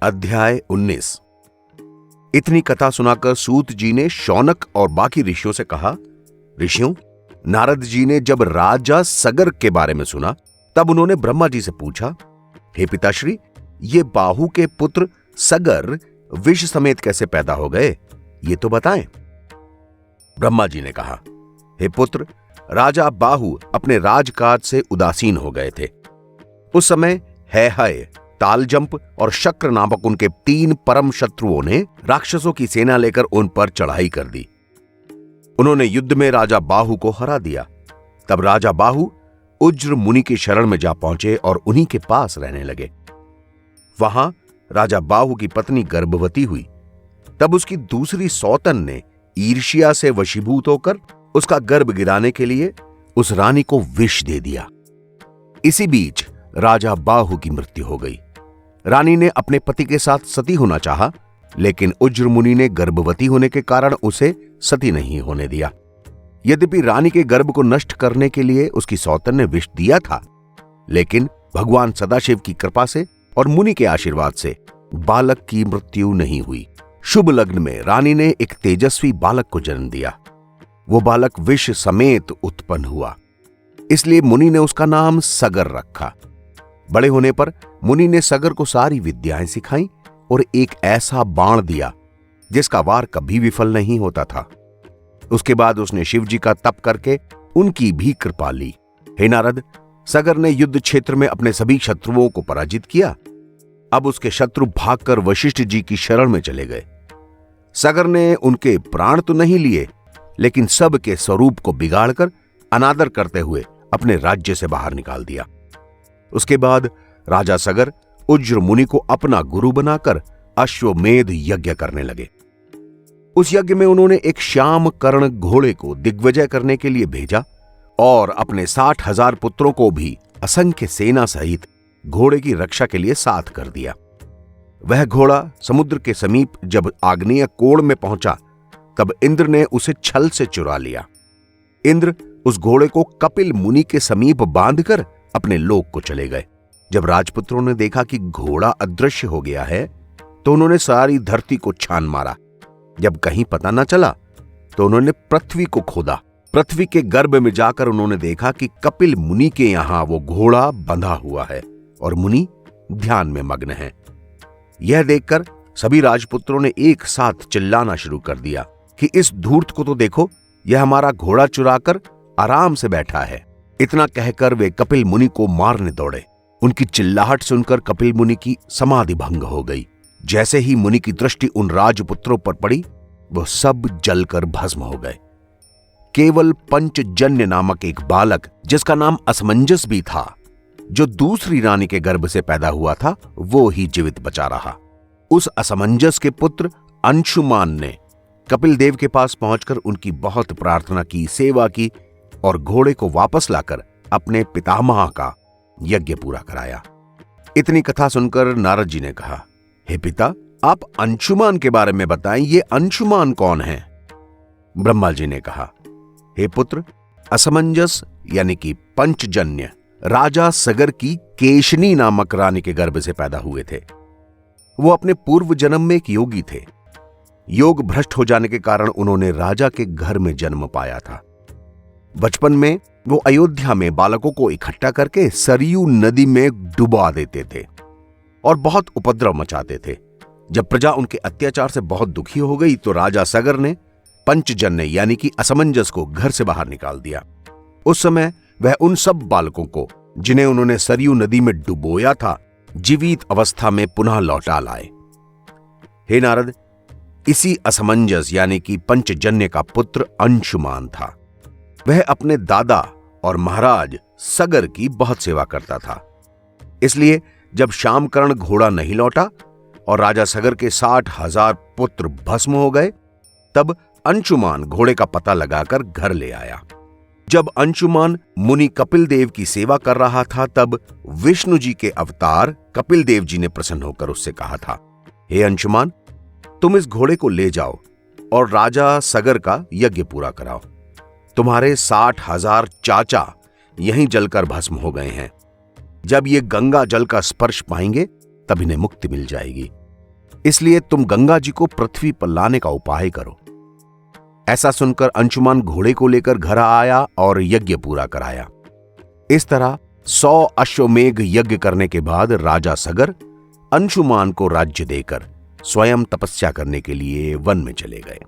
अध्याय 19। इतनी कथा सुनाकर सूत जी ने शौनक और बाकी ऋषियों से कहा, ऋषियों, नारद जी ने जब राजा सगर के बारे में सुना तब उन्होंने ब्रह्मा जी से पूछा, हे पिताश्री, ये बाहु के पुत्र सगर विष समेत कैसे पैदा हो गए, ये तो बताएं। ब्रह्मा जी ने कहा, हे पुत्र, राजा बाहु अपने राजकाज से उदासीन हो गए थे। उस समय हैहय, तालजंप और शक्र नामक उनके 3 परम शत्रुओं ने राक्षसों की सेना लेकर उन पर चढ़ाई कर दी। उन्होंने युद्ध में राजा बाहु को हरा दिया। तब राजा बाहु उज्र मुनि की शरण में जा पहुंचे और उन्हीं के पास रहने लगे। वहां राजा बाहु की पत्नी गर्भवती हुई। तब उसकी दूसरी सौतन ने ईर्ष्या से वशीभूत होकर उसका गर्भ गिराने के लिए उस रानी को विष दे दिया। इसी बीच राजा बाहु की मृत्यु हो गई। रानी ने अपने पति के साथ सती होना चाहा, लेकिन उज्र मुनि ने गर्भवती होने के कारण उसे सती नहीं होने दिया। यद्यपि रानी के गर्भ को नष्ट करने के लिए उसकी सौतन ने विष दिया था, लेकिन भगवान सदाशिव की कृपा से और मुनि के आशीर्वाद से बालक की मृत्यु नहीं हुई। शुभ लग्न में रानी ने एक तेजस्वी बालक को जन्म दिया। वो बालक विष समेत उत्पन्न हुआ, इसलिए मुनि ने उसका नाम सगर रखा। बड़े होने पर मुनि ने सगर को सारी विद्याएं सिखाई और एक ऐसा बाण दिया जिसका वार कभी विफल नहीं होता था। उसके बाद उसने शिव जी का तप करके उनकी भी कृपा ली। हे नारद, सगर ने युद्ध क्षेत्र में अपने सभी शत्रुओं को पराजित किया। अब उसके शत्रु भागकर वशिष्ठ जी की शरण में चले गए। सगर ने उनके प्राण तो नहीं लिए, लेकिन सब के स्वरूप को बिगाड़कर अनादर करते हुए अपने राज्य से बाहर निकाल दिया। उसके बाद राजा सगर उज्र मुनि को अपना गुरु बनाकर अश्वमेध यज्ञ करने लगे। उस यज्ञ में उन्होंने एक श्याम कर्ण घोड़े को दिग्विजय करने के लिए भेजा और अपने 60,000 पुत्रों को भी असंख्य सेना सहित घोड़े की रक्षा के लिए साथ कर दिया। वह घोड़ा समुद्र के समीप जब आग्नेय कोण में पहुंचा तब इंद्र ने उसे छल से चुरा लिया। इंद्र उस घोड़े को कपिल मुनि के समीप बांधकर अपने लोक को चले गए। जब राजपुत्रों ने देखा कि घोड़ा अदृश्य हो गया है तो उन्होंने सारी धरती को छान मारा। जब कहीं पता न चला तो उन्होंने पृथ्वी को खोदा। पृथ्वी के गर्भ में जाकर उन्होंने देखा कि कपिल मुनि के यहां वो घोड़ा बंधा हुआ है और मुनि ध्यान में मग्न है। यह देखकर सभी राजपुत्रों ने एक साथ चिल्लाना शुरू कर दिया कि इस धूर्त को तो देखो, यह हमारा घोड़ा चुराकर आराम से बैठा है। इतना कहकर वे कपिल मुनि को मारने दौड़े। उनकी चिल्लाहट सुनकर कपिल मुनि की समाधि भंग हो गई। जैसे ही मुनि की दृष्टि उन राजपुत्रों पर पड़ी, वो सब जलकर भस्म हो गए। केवल पंचजन्य नामक एक बालक, जिसका नाम असमंजस भी था, जो दूसरी रानी के गर्भ से पैदा हुआ था, वो ही जीवित बचा रहा। उस असमंजस के पुत्र अंशुमान ने कपिल देव के पास पहुंचकर उनकी बहुत प्रार्थना की, सेवा की और घोड़े को वापस लाकर अपने पितामह का यज्ञ पूरा कराया। इतनी कथा सुनकर नारद जी ने कहा, हे पिता, आप अंशुमान के बारे में बताएं, ये अंशुमान कौन है? ब्रह्मा जी ने कहा, हे पुत्र, असमंजस यानी कि पंचजन्य राजा सगर की केशनी नामक रानी के गर्भ से पैदा हुए थे। वो अपने पूर्व जन्म में एक योगी थे। योग भ्रष्ट हो जाने के कारण उन्होंने राजा के घर में जन्म पाया था। बचपन में वो अयोध्या में बालकों को इकट्ठा करके सरयू नदी में डुबा देते थे और बहुत उपद्रव मचाते थे। जब प्रजा उनके अत्याचार से बहुत दुखी हो गई तो राजा सगर ने पंचजन्य यानी कि असमंजस को घर से बाहर निकाल दिया। उस समय वह उन सब बालकों को जिन्हें उन्होंने सरयू नदी में डुबोया था, जीवित अवस्था में पुनः लौटा लाए। हे नारद, इसी असमंजस यानी कि पंचजन्य का पुत्र अंशुमान था। वह अपने दादा और महाराज सगर की बहुत सेवा करता था। इसलिए जब श्यामकर्ण घोड़ा नहीं लौटा और राजा सगर के 60,000 पुत्र भस्म हो गए, तब अंशुमान घोड़े का पता लगाकर घर ले आया। जब अंशुमान मुनि कपिल देव की सेवा कर रहा था, तब विष्णु जी के अवतार कपिल देव जी ने प्रसन्न होकर उससे कहा था, हे अंशुमान, तुम इस घोड़े को ले जाओ और राजा सगर का यज्ञ पूरा कराओ। तुम्हारे 60,000 चाचा यहीं जलकर भस्म हो गए हैं। जब ये गंगा जल का स्पर्श पाएंगे तब इन्हें मुक्ति मिल जाएगी। इसलिए तुम गंगा जी को पृथ्वी पर लाने का उपाय करो। ऐसा सुनकर अंशुमान घोड़े को लेकर घर आया और यज्ञ पूरा कराया। इस तरह 100 अश्वमेघ यज्ञ करने के बाद राजा सगर अंशुमान को राज्य देकर स्वयं तपस्या करने के लिए वन में चले गए।